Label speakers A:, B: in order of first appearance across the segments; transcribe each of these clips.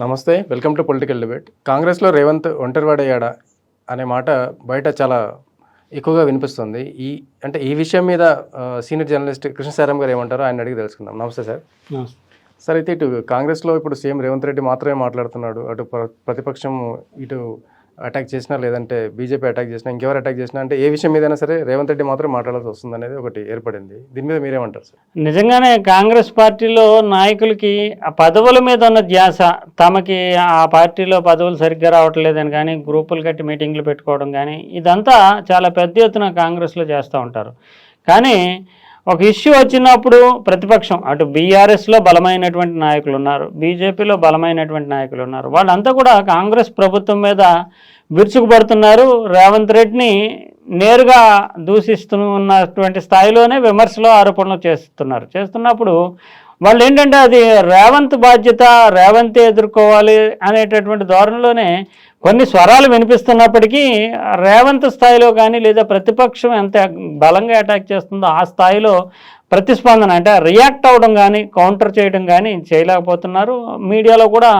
A: నమస్తే, welcome to political debate. కాంగ్రెస్లో రేవంత్ ఒంటరివాడయ్యాడా అనే మాట బయట చాలా ఎక్కువగా వినిపిస్తుంది. ఈ విషయం మీద సీనియర్ జర్నలిస్ట్ కృష్ణ సారం గారు ఏమంటారో ఆయన అడిగి తెలుసుకుందాం. నమస్తే సార్. సార్, అయితే ఇటు కాంగ్రెస్లో ఇప్పుడు సీఎం రేవంత్ రెడ్డి మాత్రమే మాట్లాడుతున్నాడు. అటు ప్రతిపక్షం ఇటు అటాక్ చేసినా, లేదంటే బీజేపీ అటాక్ చేసినా, ఇంకెవరు అటాక్ చేసినా, అంటే ఏ విషయం మీదైనా సరే రేవంత్ రెడ్డి మాత్రం మాట్లాడాల్సి వస్తుంది అనేది ఒకటి ఏర్పడింది. దీని మీద మీరేమంటారు సార్?
B: నిజంగానే కాంగ్రెస్ పార్టీలో నాయకులకి ఆ పదవుల మీద ఉన్న ధ్యాస, తమకి ఆ పార్టీలో పదవులు సరిగ్గా రావట్లేదని కానీ, గ్రూపులు కట్టి మీటింగ్లు పెట్టుకోవడం కానీ, ఇదంతా చాలా పెద్ద ఎత్తున కాంగ్రెస్లో చేస్తూ ఉంటారు. కానీ ఒక ఇష్యూ వచ్చినప్పుడు ప్రతిపక్షం, అటు బీఆర్ఎస్లో బలమైనటువంటి నాయకులు ఉన్నారు, బీజేపీలో బలమైనటువంటి నాయకులు ఉన్నారు, వాళ్ళంతా కూడా కాంగ్రెస్ ప్రభుత్వం మీద విరుచుకుపడుతున్నారు. రేవంత్ రెడ్డిని నేరుగా దూషిస్తున్నటువంటి స్థాయిలోనే విమర్శలు, ఆరోపణలు చేస్తున్నప్పుడు వాళ్ళు ఏంటంటే అది రేవంత్ బాధ్యత, రేవంతే ఎదుర్కోవాలి అనేటటువంటి ధోరణిలోనే కొన్ని స్వరాలు వినిపిస్తున్నప్పటికీ రేవంత్ స్థాయిలో కానీ, లేదా ప్రతిపక్షం ఎంత బలంగా అటాక్ చేస్తుందో ఆ స్థాయిలో ప్రతిస్పందన, అంటే రియాక్ట్ అవ్వడం కానీ, కౌంటర్ చేయడం కానీ చేయలేకపోతున్నారు. మీడియాలో కూడా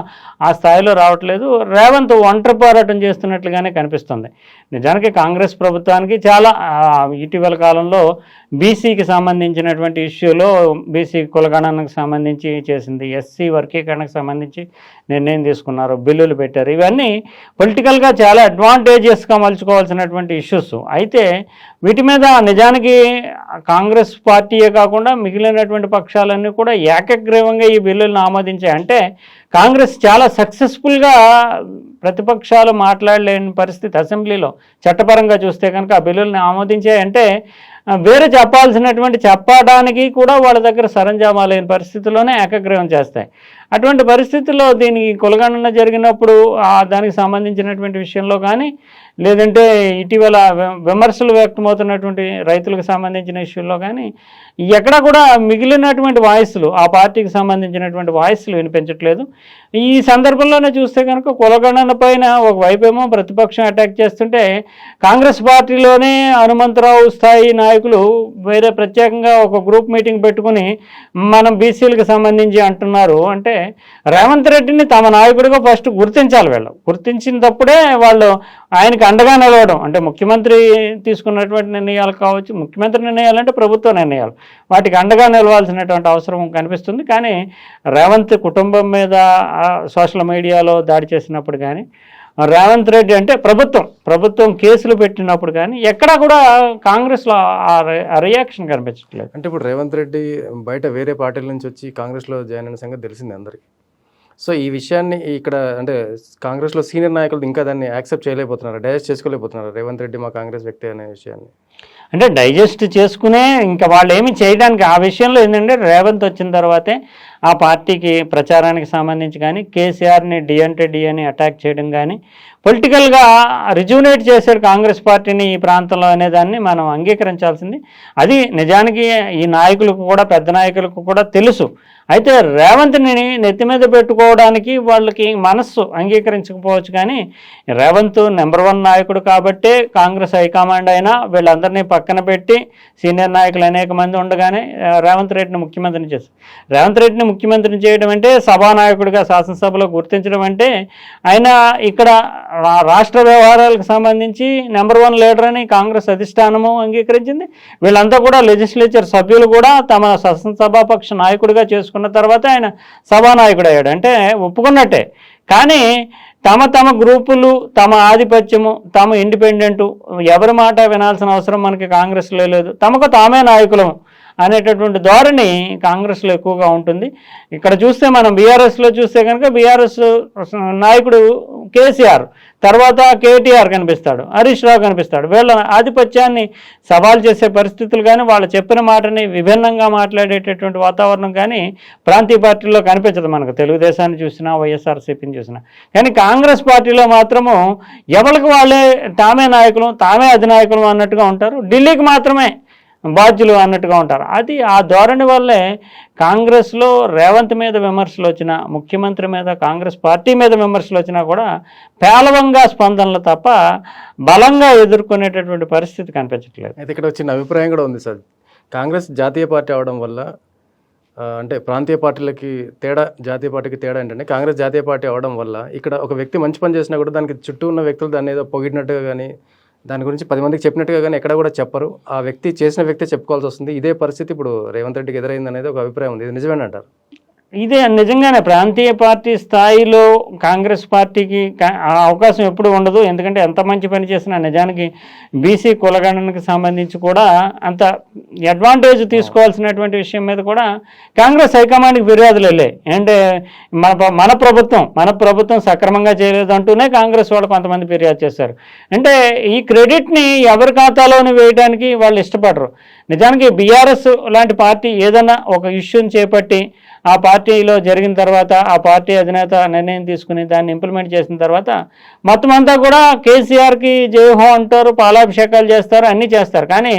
B: ఆ స్థాయిలో రావట్లేదు. రేవంత్ ఒంటరి పోరాటం చేస్తున్నట్లుగానే కనిపిస్తుంది. నిజానికి కాంగ్రెస్ ప్రభుత్వానికి చాలా ఇటీవల కాలంలో బీసీకి సంబంధించినటువంటి ఇష్యూలో, బీసీ కులగణనకు సంబంధించి చేసింది, ఎస్సీ వర్గీకరణకు సంబంధించి నిర్ణయం తీసుకున్నారు, బిల్లులు పెట్టారు. ఇవన్నీ పొలిటికల్గా చాలా అడ్వాంటేజెస్గా మలుచుకోవాల్సినటువంటి ఇష్యూస్. అయితే వీటి మీద నిజానికి కాంగ్రెస్ పార్టీయే కాకుండా మిగిలినటువంటి పక్షాలన్నీ కూడా ఏకగ్రీవంగా ఈ బిల్లులను ఆమోదించాయి. అంటే కాంగ్రెస్ చాలా సక్సెస్ఫుల్గా ప్రతిపక్షాలు మాట్లాడలేని పరిస్థితి అసెంబ్లీలో చట్టపరంగా చూస్తే కనుక ఆ బిల్లుల్ని ఆమోదించాయంటే వేరే చెప్పడానికి కూడా వాళ్ళ దగ్గర సరంజామా లేని పరిస్థితుల్లోనే ఏకగ్రీవం చేస్తాయి. అటువంటి పరిస్థితుల్లో దీనికి కులగణన జరిగినప్పుడు దానికి సంబంధించినటువంటి విషయంలో కానీ, లేదంటే ఇటీవల విమర్శలు వ్యక్తమవుతున్నటువంటి రైతులకు సంబంధించిన ఇష్యూల్లో కానీ ఎక్కడా కూడా మిగిలినటువంటి వాయిస్లు, ఆ పార్టీకి సంబంధించినటువంటి వాయిస్లు వినిపించట్లేదు. ఈ సందర్భంలోనే చూస్తే కనుక కులగణన పైన ఒకవైపేమో ప్రతిపక్షం అటాక్ చేస్తుంటే, కాంగ్రెస్ పార్టీలోనే హనుమంతరావు స్థాయి నాయకులు వేరే ప్రత్యేకంగా ఒక గ్రూప్ మీటింగ్ పెట్టుకుని మనం బీసీలకు సంబంధించి అంటున్నారు. అంటే రేవంత్ రెడ్డిని తమ నాయకుడిగా ఫస్ట్ గుర్తించాలి. వీళ్ళు గుర్తించినప్పుడే వాళ్ళు ఆయనకి అండగా నిలవడం, అంటే ముఖ్యమంత్రి తీసుకున్నటువంటి నిర్ణయాలు కావచ్చు, ముఖ్యమంత్రి నిర్ణయాలు అంటే ప్రభుత్వ నిర్ణయాలు, వాటికి అండగా నిలవాల్సినటువంటి అవసరం కనిపిస్తుంది. కానీ రేవంత్ కుటుంబం మీద సోషల్ మీడియాలో దాడి చేసినప్పుడు కానీ, రేవంత్ రెడ్డి అంటే ప్రభుత్వం కేసులు పెట్టినప్పుడు కానీ ఎక్కడా కూడా కాంగ్రెస్లో ఆ రియాక్షన్ కనిపించట్లేదు.
A: అంటే ఇప్పుడు రేవంత్ రెడ్డి బయట వేరే పార్టీల నుంచి వచ్చి కాంగ్రెస్లో జాయిన్ అయిన సంగతి తెలిసింది అందరికీ. సో ఈ విషయాన్ని ఇక్కడ అంటే కాంగ్రెస్లో సీనియర్ నాయకులు ఇంకా దాన్ని యాక్సెప్ట్ చేయలేకపోతున్నారు, డైజెస్ట్ చేసుకోలేకపోతున్నారు, రేవంత్ రెడ్డి మా కాంగ్రెస్ వ్యక్తి అనే విషయాన్ని.
B: అంటే డైజెస్ట్ చేసుకునే ఇంకా వాళ్ళు ఏమి చేయడానికి ఆ విషయంలో ఏంటంటే రేవంత్ వచ్చిన తర్వాతే ఆ పార్టీకి ప్రచారానికి సంబంధించి కానీ, కేసీఆర్ని డి అంటే డి అని అటాక్ చేయడం కానీ, పొలిటికల్గా రిజ్యూనేట్ చేశారు కాంగ్రెస్ పార్టీని ఈ ప్రాంతంలో అనేదాన్ని మనం అంగీకరించాల్సింది. అది నిజానికి ఈ నాయకులకు కూడా, పెద్ద నాయకులకు కూడా తెలుసు. అయితే రేవంత్ని నెత్తి మీద పెట్టుకోవడానికి వాళ్ళకి మనస్సు అంగీకరించకపోవచ్చు. కానీ రేవంత్ నెంబర్ 1 నాయకుడు కాబట్టే కాంగ్రెస్ హైకమాండ్ అయినా వీళ్ళందరినీ పక్కన పెట్టి సీనియర్ నాయకులు అనేక మంది ఉండగానే రేవంత్ రెడ్డిని ముఖ్యమంత్రిని చేశారు. రేవంత్ రెడ్డిని ముఖ్యమంత్రిని చేయడం అంటే, సభానాయకుడిగా శాసనసభలో గుర్తించడం అంటే, ఆయన ఇక్కడ రాష్ట్ర వ్యవహారాలకు సంబంధించి నెంబర్ 1 లీడర్ అని కాంగ్రెస్ అధిష్టానము అంగీకరించింది. వీళ్ళంతా కూడా లెజిస్లేచర్ సభ్యులు కూడా తమ శాసనసభాపక్ష నాయకుడిగా చేసుకున్న తర్వాత ఆయన సభానాయకుడు అయ్యాడు, అంటే ఒప్పుకున్నట్టే. కానీ తమ గ్రూపులు, తమ ఆధిపత్యము, తమ ఇండిపెండెంటు, ఎవరి మాట వినాల్సిన అవసరం మనకి కాంగ్రెస్లో లేదు, తమకు తామే నాయకులము అనేటటువంటి ధోరణి కాంగ్రెస్లో ఎక్కువగా ఉంటుంది. ఇక్కడ చూస్తే మనం బీఆర్ఎస్లో చూస్తే కనుక బీఆర్ఎస్ నాయకుడు కేసీఆర్, తర్వాత కేటీఆర్ కనిపిస్తాడు, హరీష్ రావు కనిపిస్తాడు. వీళ్ళ ఆధిపత్యాన్ని సవాల్ చేసే పరిస్థితులు కానీ, వాళ్ళు చెప్పిన మాటని విభిన్నంగా మాట్లాడేటటువంటి వాతావరణం కానీ ప్రాంతీయ పార్టీల్లో కనిపించదు. మనకు తెలుగుదేశాన్ని చూసినా, వైఎస్ఆర్సీపీని చూసినా. కానీ కాంగ్రెస్ పార్టీలో మాత్రము ఎవరికి వాళ్ళే తామే నాయకులు, తామే అధినాయకులు అన్నట్టుగా ఉంటారు, ఢిల్లీకి మాత్రమే బాధ్యులు అన్నట్టుగా ఉంటారు. అది ఆ ధోరణి వల్లే కాంగ్రెస్లో రేవంత్ మీద విమర్శలు వచ్చినా, ముఖ్యమంత్రి మీద, కాంగ్రెస్ పార్టీ మీద విమర్శలు వచ్చినా కూడా పేలవంగా స్పందనలు తప్ప బలంగా ఎదుర్కొనేటటువంటి పరిస్థితి కనిపించట్లేదు.
A: అయితే ఇక్కడ వచ్చిన అభిప్రాయం కూడా ఉంది సార్, కాంగ్రెస్ జాతీయ పార్టీ అవడం వల్ల అంటే ప్రాంతీయ పార్టీలకి తేడా, జాతీయ పార్టీకి తేడా ఏంటంటే కాంగ్రెస్ జాతీయ పార్టీ అవడం వల్ల ఇక్కడ ఒక వ్యక్తి మంచి పని చేసినా కూడా దానికి చుట్టూ ఉన్న వ్యక్తులు దాన్ని ఏదో పొగిడినట్టుగా కానీ దాని గురించి 10 మందికి చెప్పినట్టుగా కానీ ఎక్కడ కూడా చెప్పరు. ఆ వ్యక్తి చేసిన వ్యక్తే చెప్పుకోవాల్సి వస్తుంది. ఇదే పరిస్థితి ఇప్పుడు రేవంత్ రెడ్డికి ఎదురైంది అనేది ఒక అభిప్రాయం ఉంది. ఇది నిజమేనంటారు?
B: ఇదే నిజంగానే ప్రాంతీయ పార్టీ స్థాయిలో కాంగ్రెస్ పార్టీకి ఆ అవకాశం ఎప్పుడు ఉండదు. ఎందుకంటే ఎంత మంచి పని చేసినా నిజానికి బీసీ కులగణనకు సంబంధించి కూడా అంత అడ్వాంటేజ్ తీసుకోవాల్సినటువంటి విషయం మీద కూడా కాంగ్రెస్ హైకమాండ్కి ఫిర్యాదులు వెళ్ళాయి. అంటే మన ప్రభుత్వం సక్రమంగా చేయలేదు అంటూనే కాంగ్రెస్ వాళ్ళు కొంతమంది ఫిర్యాదు చేశారు. అంటే ఈ క్రెడిట్ని ఎవరి ఖాతాలోని వేయడానికి వాళ్ళు ఇష్టపడరు. నిజానికి బీఆర్ఎస్ లాంటి పార్టీ ఏదైనా ఒక ఇష్యూని చేపట్టి ఆ పార్టీలో జరిగిన తర్వాత ఆ పార్టీ అధినేత నిర్ణయం తీసుకుని దాన్ని ఇంప్లిమెంట్ చేసిన తర్వాత మొత్తం అంతా కూడా కేసీఆర్కి జయహో అంటారు, పాలాభిషేకాలు చేస్తారు, అన్నీ చేస్తారు. కానీ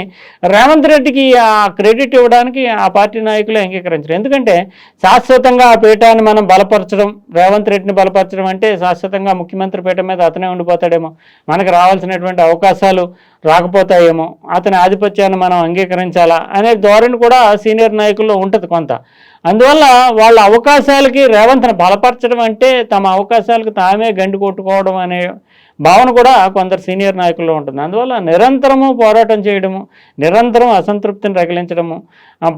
B: రేవంత్ రెడ్డికి ఆ క్రెడిట్ ఇవ్వడానికి ఆ పార్టీ నాయకులు అంగీకరించరు. ఎందుకంటే శాశ్వతంగా ఆ పీఠాన్ని మనం బలపరచడం, రేవంత్ రెడ్డిని బలపరచడం అంటే శాశ్వతంగా ముఖ్యమంత్రి పీఠం మీద అతనే ఉండిపోతాడేమో, మనకు రావాల్సినటువంటి అవకాశాలు రాకపోతాయేమో, అతని ఆధిపత్యాన్ని మనం అంగీకరించాలా అనే ధోరణి కూడా సీనియర్ నాయకుల్లో ఉంటుంది కొంత. అందువల్ల వాళ్ళ అవకాశాలకి రేవంత్ని బలపరచడం అంటే తమ అవకాశాలకు తామే గండి కొట్టుకోవడం అనే భావన కూడా కొందరు సీనియర్ నాయకుల్లో ఉంటుంది. అందువల్ల నిరంతరము పోరాటం చేయడము, నిరంతరం అసంతృప్తిని రగిలించడము,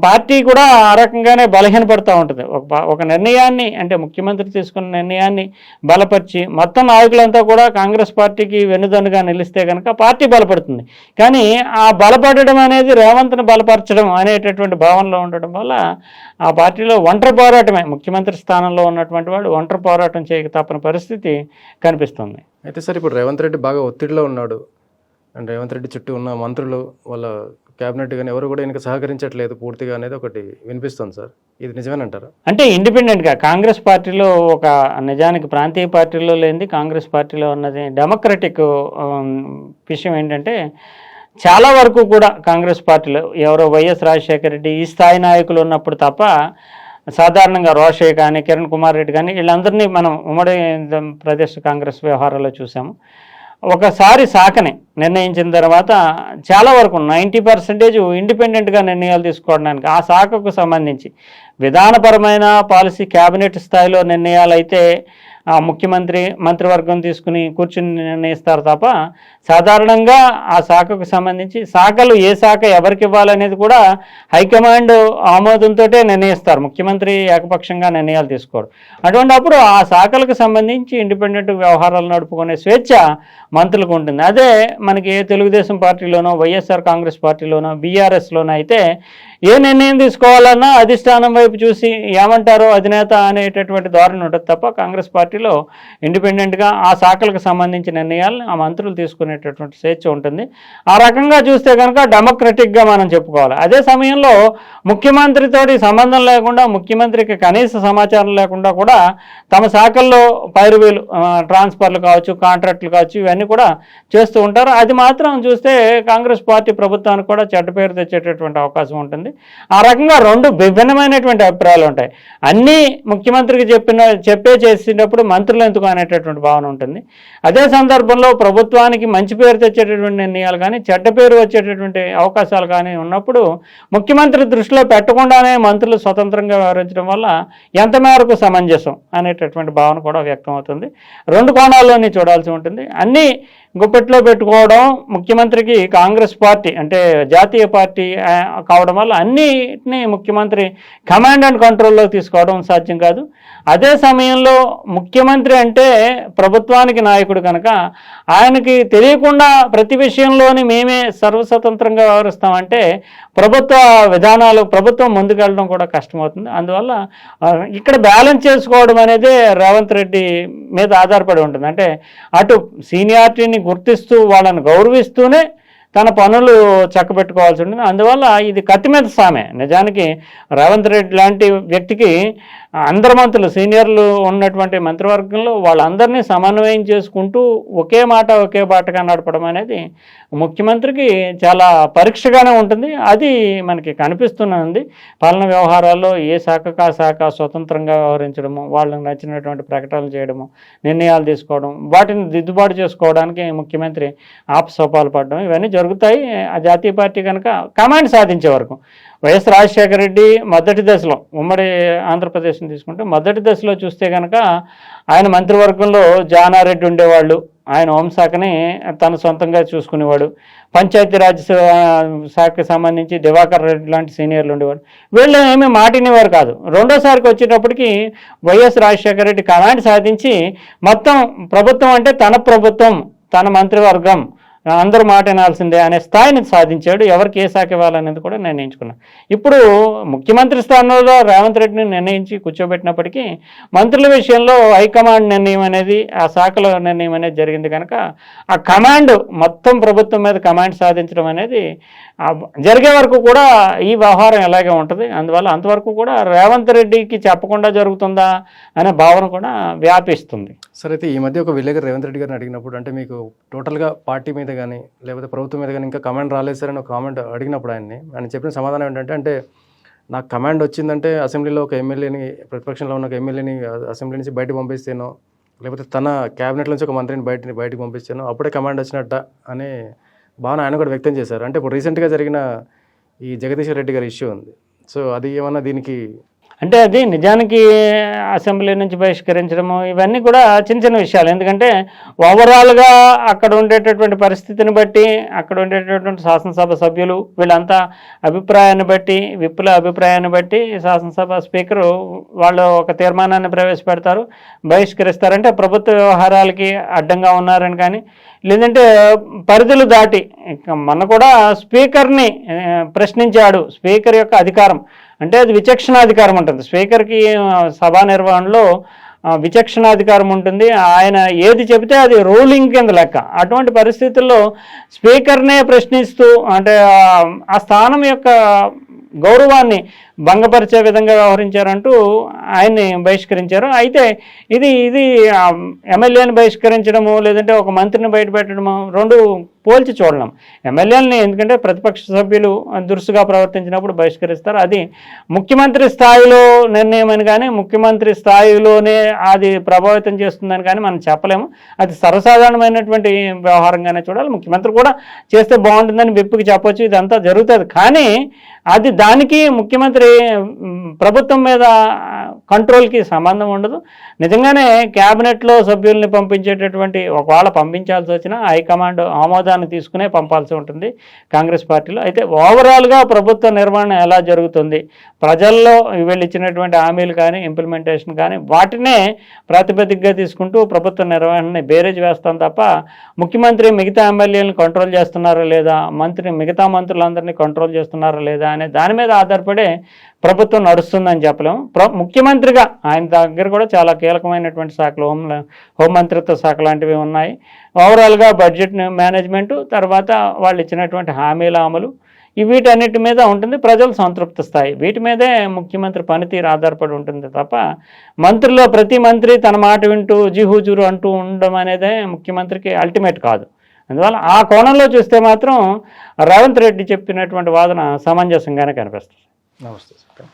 B: పార్టీ కూడా ఆ రకంగానే బలహీనపడుతూ ఉంటుంది. ఒక నిర్ణయాన్ని అంటే ముఖ్యమంత్రి తీసుకున్న నిర్ణయాన్ని బలపరిచి మొత్తం నాయకులంతా కూడా కాంగ్రెస్ పార్టీకి వెన్నుదన్నుగా నిలిస్తే కనుక పార్టీ బలపడుతుంది. కానీ ఆ బలపడడం అనేది రేవంత్ని బలపరచడం అనేటటువంటి భావనలో ఉండడం వల్ల ఆ పార్టీలో ఒంటరి పోరాటమే, ముఖ్యమంత్రి స్థానంలో ఉన్నటువంటి వాడు ఒంటరి పోరాటం చేయక తప్పని పరిస్థితి కనిపిస్తుంది.
A: అయితే సార్ ఇప్పుడు రేవంత్ రెడ్డి బాగా ఒత్తిడిలో ఉన్నాడు. అండ్ రేవంత్ రెడ్డి చుట్టూ ఉన్న మంత్రులు వాళ్ళ క్యాబినెట్ కానీ ఎవరు కూడా ఈయనకు సహకరించట్లేదు పూర్తిగా అనేది ఒకటి వినిపిస్తుంది సార్. ఇది నిజమేనంటారా?
B: అంటే ఇండిపెండెంట్గా కాంగ్రెస్ పార్టీలో ఒక నిజానికి ప్రాంతీయ పార్టీలో లేనిది కాంగ్రెస్ పార్టీలో ఉన్నది డెమోక్రటిక్ విషయం ఏంటంటే చాలా వరకు కూడా కాంగ్రెస్ పార్టీలో ఎవరో వైఎస్ రాజశేఖర రెడ్డి ఈ స్థాయి నాయకులు ఉన్నప్పుడు తప్ప సాధారణంగా రోషయ్య కానీ కిరణ్ కుమార్ రెడ్డి కానీ వీళ్ళందరినీ మనం ఉమ్మడి ప్రదేశ్ కాంగ్రెస్ వ్యవహారాల్లో చూసాము. ఒకసారి శాఖని నిర్ణయించిన తర్వాత చాలా వరకు 90% ఇండిపెండెంట్గా నిర్ణయాలు తీసుకోవడానికి ఆ శాఖకు సంబంధించి విధానపరమైన పాలసీ క్యాబినెట్ స్థాయిలో నిర్ణయాలు అయితే ముఖ్యమంత్రి మంత్రివర్గం తీసుకుని కూర్చుని నిర్ణయిస్తారు తప్ప సాధారణంగా ఆ శాఖకు సంబంధించి శాఖలు ఏ శాఖ ఎవరికి ఇవ్వాలనేది కూడా హైకమాండ్ ఆమోదంతో నిర్ణయిస్తారు. ముఖ్యమంత్రి ఏకపక్షంగా నిర్ణయాలు తీసుకోరు. అటువంటి అప్పుడు ఆ శాఖలకు సంబంధించి ఇండిపెండెంట్ వ్యవహారాలు నడుపుకునే స్వేచ్ఛ మంత్రులకు ఉంటుంది. అదే మనకి తెలుగుదేశం పార్టీలోనో వైఎస్ఆర్ కాంగ్రెస్ పార్టీలోనో బీఆర్ఎస్లోనో అయితే ఏ నిర్ణయం తీసుకోవాలన్నా అధిష్టానం వైపు చూసి ఏమంటారో అధినేత అనేటటువంటి ధోరణి ఉంటుంది తప్ప కాంగ్రెస్ పార్టీలో ఇండిపెండెంట్గా ఆ శాఖలకు సంబంధించిన నిర్ణయాలను ఆ మంత్రులు తీసుకునేటటువంటి స్వేచ్ఛ ఉంటుంది. ఆ రకంగా చూస్తే కనుక డెమోక్రటిక్గా మనం చెప్పుకోవాలి. అదే సమయంలో ముఖ్యమంత్రితోటి సంబంధం లేకుండా, ముఖ్యమంత్రికి కనీస సమాచారం లేకుండా కూడా తమ శాఖల్లో పైరువేలు ట్రాన్స్ఫర్లు కావచ్చు, కాంట్రాక్టులు కావచ్చు, ఇవన్నీ కూడా చేస్తూ ఉంటారు. అది మాత్రం చూస్తే కాంగ్రెస్ పార్టీ ప్రభుత్వానికి కూడా చెడ్డ పేరు తెచ్చేటటువంటి అవకాశం ఉంటుంది. ఆ రకంగా రెండు విభిన్నమైనటువంటి అభిప్రాయాలు ఉంటాయి. అన్నీ ముఖ్యమంత్రికి చెప్పే చేసేటప్పుడు మంత్రులు ఎందుకు అనేటటువంటి భావన ఉంటుంది. అదే సందర్భంలో ప్రభుత్వానికి మంచి పేరు తెచ్చేటటువంటి నిర్ణయాలు కానీ చెడ్డ పేరు వచ్చేటటువంటి అవకాశాలు కానీ ఉన్నప్పుడు ముఖ్యమంత్రి దృష్టిలో పెట్టకుండానే మంత్రులు స్వతంత్రంగా వ్యవహరించడం వల్ల ఎంత మేరకు సమంజసం అనేటటువంటి భావన కూడా వ్యక్తం అవుతుంది. రెండు కోణాల్లోని చూడాల్సి ఉంటుంది. అన్నీ గుప్పెట్లో పెట్టుకోవడం ముఖ్యమంత్రికి కాంగ్రెస్ పార్టీ అంటే జాతీయ పార్టీ కావడం వల్ల అన్నిటినీ ముఖ్యమంత్రి కమాండ్ అండ్ కంట్రోల్లో తీసుకోవడం సాధ్యం కాదు. అదే సమయంలో ముఖ్యమంత్రి అంటే ప్రభుత్వానికి నాయకుడు కనుక ఆయనకి తెలియకుండా ప్రతి విషయంలోని మేమే సర్వస్వతంత్రంగా వ్యవహరిస్తామంటే ప్రభుత్వం ముందుకెళ్ళడం కూడా కష్టమవుతుంది. అందువల్ల ఇక్కడ బ్యాలెన్స్ చేసుకోవడం అనేది రేవంత్ రెడ్డి మీద ఆధారపడి ఉంటుంది. అంటే అటు సీనియారిటీని గుర్తిస్తూ వాళ్ళని గౌరవిస్తూనే తన పనులు చక్కబెట్టుకోవాల్సి ఉంటుంది. అందువల్ల ఇది కత్తి మీద సామే. నిజానికి రేవంత్ రెడ్డి లాంటి వ్యక్తికి అందరు మంత్రులు సీనియర్లు ఉన్నటువంటి మంత్రివర్గంలో వాళ్ళందరినీ సమన్వయం చేసుకుంటూ ఒకే మాట ఒకే బాటగా నడపడం అనేది ముఖ్యమంత్రికి చాలా పరీక్షగానే ఉంటుంది. అది మనకి కనిపిస్తున్నది. పాలన వ్యవహారాల్లో ఏ శాఖకు ఆ శాఖ స్వతంత్రంగా వ్యవహరించడము, వాళ్ళకి నచ్చినటువంటి ప్రకటనలు చేయడము, నిర్ణయాలు తీసుకోవడం, వాటిని దిద్దుబాటు చేసుకోవడానికి ముఖ్యమంత్రి ఆపసోపాలు పడడం ఇవన్నీ జరుగుతాయి. జరుగుతాయి. ఆ జాతీయ పార్టీ కనుక కమాండ్ సాధించే వరకు వైఎస్ రాజశేఖర రెడ్డి మొదటి దశలో ఉమ్మడి ఆంధ్రప్రదేశ్ని తీసుకుంటే మొదటి దశలో చూస్తే కనుక ఆయన మంత్రివర్గంలో జానారెడ్డి ఉండేవాళ్ళు, ఆయన హోంశాఖని తన సొంతంగా చూసుకునేవాడు. పంచాయతీరాజ్ శాఖకి సంబంధించి దివాకర్ రెడ్డి లాంటి సీనియర్లు ఉండేవాడు. వీళ్ళు ఏమీ మాటినేవారు కాదు. రెండోసారికి వచ్చేటప్పటికి వైఎస్ రాజశేఖర రెడ్డి కమాండ్ సాధించి మొత్తం ప్రభుత్వం అంటే తన ప్రభుత్వం, తన మంత్రివర్గం, అందరూ మాట వినాల్సిందే అనే స్థాయిని సాధించాడు. ఎవరికి ఏ శాఖ ఇవ్వాలనేది కూడా నిర్ణయించుకున్నాడు. ఇప్పుడు ముఖ్యమంత్రి స్థానంలో రేవంత్ రెడ్డిని నిర్ణయించి కూర్చోబెట్టినప్పటికీ మంత్రుల విషయంలో హైకమాండ్ నిర్ణయం అనేది, ఆ శాఖలో నిర్ణయం అనేది జరిగింది కనుక ఆ కమాండ్ మొత్తం ప్రభుత్వం మీద కమాండ్ సాధించడం అనేది జరిగే వరకు కూడా ఈ వ్యవహారం ఎలాగే ఉంటుంది. అందువల్ల అంతవరకు కూడా రేవంత్ రెడ్డికి చెప్పకుండా జరుగుతుందా అనే భావన కూడా వ్యాపిస్తుంది.
A: సరే, అయితే ఈ మధ్య ఒక విలేకరు రేవంత్ రెడ్డి గారిని అడిగినప్పుడు, అంటే మీకు టోటల్గా పార్టీ మీద కానీ లేకపోతే ప్రభుత్వం మీద కానీ ఇంకా కమాండ్ రాలేదు సార్ అని ఒక కామెంట్ అడిగినప్పుడు ఆయన చెప్పిన సమాధానం ఏంటంటే, అంటే నాకు కమాండ్ వచ్చిందంటే అసెంబ్లీలో ఒక ఎమ్మెల్యేని, ప్రతిపక్షంలో ఉన్న ఒక ఎమ్మెల్యేని అసెంబ్లీ నుంచి బయటకు పంపిస్తేనో లేకపోతే తన క్యాబినెట్ నుంచి ఒక మంత్రిని బయటకు పంపిస్తేనో అప్పుడే కమాండ్ వచ్చినట్ట అనే భావన ఆయన కూడా వ్యక్తం చేశారు. అంటే ఇప్పుడు రీసెంట్గా జరిగిన ఈ జగదీశ్వర్ రెడ్డి గారి ఇష్యూ ఉంది. సో అది ఏమన్నా దీనికి
B: అంటే అది నిజానికి అసెంబ్లీ నుంచి బహిష్కరించడము ఇవన్నీ కూడా చిన్న చిన్న విషయాలు. ఎందుకంటే ఓవరాల్గా అక్కడ ఉండేటటువంటి పరిస్థితిని బట్టి, అక్కడ ఉండేటటువంటి శాసనసభ సభ్యులు వీళ్ళంతా అభిప్రాయాన్ని బట్టి, విప్పుల అభిప్రాయాన్ని బట్టి శాసనసభ స్పీకరు వాళ్ళు ఒక తీర్మానాన్ని ప్రవేశపెడతారు, బహిష్కరిస్తారంటే ప్రభుత్వ వ్యవహారాలకి అడ్డంగా ఉన్నారని కానీ, లేదంటే పరిధులు దాటి మొన్న కూడా స్పీకర్ని ప్రశ్నించాడు. స్పీకర్ యొక్క అధికారం అంటే అది విచక్షణాధికారం ఉంటుంది. స్పీకర్కి సభా నిర్వహణలో విచక్షణాధికారం ఉంటుంది. ఆయన ఏది చెబితే అది రూలింగ్ కింద లెక్క. అటువంటి పరిస్థితుల్లో స్పీకర్నే ప్రశ్నిస్తూ అంటే ఆ స్థానం యొక్క గౌరవాన్ని భంగపరిచే విధంగా వ్యవహరించారంటూ ఆయన్ని బహిష్కరించారు. అయితే ఇది ఎమ్మెల్యేని బహిష్కరించడము లేదంటే ఒక మంత్రిని బయటపెట్టడము రెండు పోల్చి చూడలేం. ఎమ్మెల్యేలని ఎందుకంటే ప్రతిపక్ష సభ్యులు దురుసుగా ప్రవర్తించినప్పుడు బహిష్కరిస్తారు. అది ముఖ్యమంత్రి స్థాయిలో నిర్ణయం అని కానీ ముఖ్యమంత్రి స్థాయిలోనే అది ప్రభావితం చేస్తుందని కానీ మనం చెప్పలేము. అది సర్వసాధారణమైనటువంటి వ్యవహారంగానే చూడాలి. ముఖ్యమంత్రి కూడా చేస్తే బాగుంటుందని విప్పుకి చెప్పొచ్చు, ఇదంతా జరుగుతుంది. కానీ అది దానికి ముఖ్యమంత్రి ప్రభుత్వం మీద కంట్రోల్కి సంబంధం ఉండదు. నిజంగానే క్యాబినెట్లో సభ్యుల్ని పంపించేటటువంటి ఒకవేళ పంపించాల్సి వచ్చినా హైకమాండ్ ఆమోదాన్ని తీసుకునే పంపాల్సి ఉంటుంది కాంగ్రెస్ పార్టీలో. అయితే ఓవరాల్గా ప్రభుత్వ నిర్వహణ ఎలా జరుగుతుంది, ప్రజల్లో వీళ్ళు ఇచ్చినటువంటి హామీలు కానీ ఇంప్లిమెంటేషన్ కానీ వాటినే ప్రాతిపదికగా తీసుకుంటూ ప్రభుత్వ నిర్వహణని బేరేజ్ వేస్తాం తప్ప ముఖ్యమంత్రి మిగతా ఎమ్మెల్యేలను కంట్రోల్ చేస్తున్నారా లేదా, మిగతా మంత్రులందరినీ కంట్రోల్ చేస్తున్నారా లేదా అనే దాని మీద ఆధారపడే ప్రభుత్వం నడుస్తుందని చెప్పలేము. ముఖ్యమంత్రిగా ఆయన దగ్గర కూడా చాలా కీలకమైనటువంటి శాఖలు, హోంమంత్రిత్వ శాఖ లాంటివి ఉన్నాయి. ఓవరాల్గా బడ్జెట్ మేనేజ్మెంటు, తర్వాత వాళ్ళు ఇచ్చినటువంటి హామీల అమలు, వీటన్నిటి మీద ఉంటుంది ప్రజల సంతృప్తి స్థాయి. వీటి మీదే ముఖ్యమంత్రి పనితీరు ఆధారపడి ఉంటుంది తప్ప మంత్రిలో ప్రతి మంత్రి తన మాట వింటూ జీహుజూరు అంటూ ఉండడం అనేదే ముఖ్యమంత్రికి అల్టిమేట్ కాదు. అందువల్ల ఆ కోణంలో చూస్తే మాత్రం రేవంత్ రెడ్డి చెప్పినటువంటి వాదన సమంజసంగానే కనిపిస్తుంది.
A: నమస్తే సార్.